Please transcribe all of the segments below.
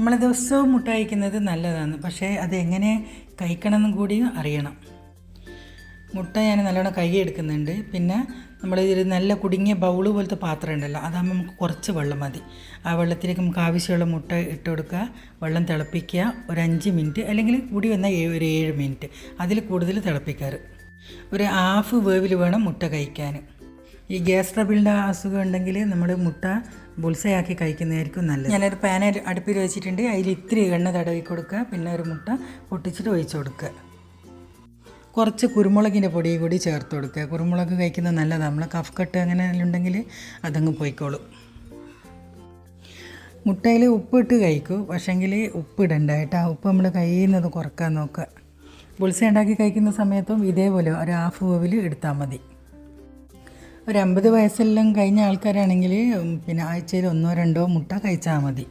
നമ്മൾ ദിവസവും മുട്ട കഴിക്കുന്നത് നല്ലതാണ്, പക്ഷേ അതെങ്ങനെ കഴിക്കണമെന്നും കൂടി അറിയണം. മുട്ട ഞാൻ നല്ലോണം കഴുകിയെടുക്കുന്നുണ്ട്. പിന്നെ നമ്മൾ ഇതിൽ നല്ല കുടുങ്ങിയ ബൗള് പോലത്തെ പാത്രം ഉണ്ടല്ലോ, അതാകുമ്പോൾ നമുക്ക് കുറച്ച് വെള്ളം മതി. ആ വെള്ളത്തിലേക്ക് നമുക്ക് ആവശ്യമുള്ള മുട്ട ഇട്ട് കൊടുക്കുക, വെള്ളം തിളപ്പിക്കുക ഒരു 5 മിനിറ്റ്, അല്ലെങ്കിൽ കൂടി വന്നാൽ ഒരു 7 മിനിറ്റ്, അതിൽ കൂടുതൽ തിളപ്പിക്കാറ്. ഒരു ഹാഫ് വേവിൽ വേണം മുട്ട കഴിക്കാൻ. ഈ ഗ്യാസ് ട്രബിളിൻ്റെ അസുഖം ഉണ്ടെങ്കിൽ നമ്മൾ മുട്ട ബുൾസയാക്കി കഴിക്കുന്നതായിരിക്കും നല്ലത്. ഞാനൊരു പാൻ അടുപ്പിൽ വെച്ചിട്ടുണ്ട്, അതിൽ ഇത്തിരി എണ്ണ തടവി കൊടുക്കുക, പിന്നെ ഒരു മുട്ട പൊട്ടിച്ചിട്ട് ഒഴിച്ച് കൊടുക്കുക. കുറച്ച് കുരുമുളകിൻ്റെ പൊടി കൂടി ചേർത്ത് കൊടുക്കുക. കുരുമുളക് കഴിക്കുന്നത് നല്ലതാണ്, നമ്മളെ കഫ്കട്ട് അങ്ങനെ ഉണ്ടെങ്കിൽ അതങ്ങ് പോയിക്കോളും. മുട്ടയിൽ ഉപ്പിട്ട് കഴിക്കൂ, പക്ഷേങ്കിൽ ഉപ്പിടണ്ട കേട്ടോ. ഉപ്പ് നമ്മൾ കഴിയുന്നത് കുറക്കാൻ നോക്കുക. ബുൾസ ഉണ്ടാക്കി കഴിക്കുന്ന സമയത്തും ഇതേപോലെ ഒരു ഹാഫ് വേവിൽ എടുത്താൽ മതി. ഒരു 50 വയസ്സെല്ലാം കഴിഞ്ഞ ആൾക്കാരാണെങ്കിൽ പിന്നെ ആഴ്ചയിൽ 1-2 മുട്ട കഴിച്ചാൽ മതി.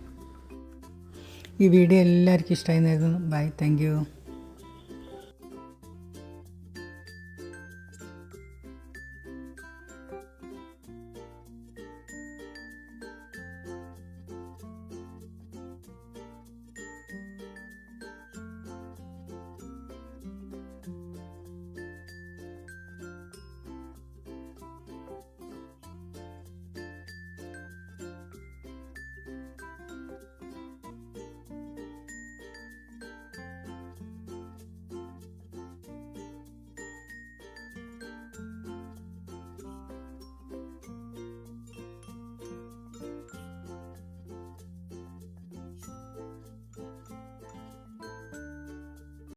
ഈ വീഡിയോ എല്ലാവർക്കും ഇഷ്ടമായി. Bye, thank U.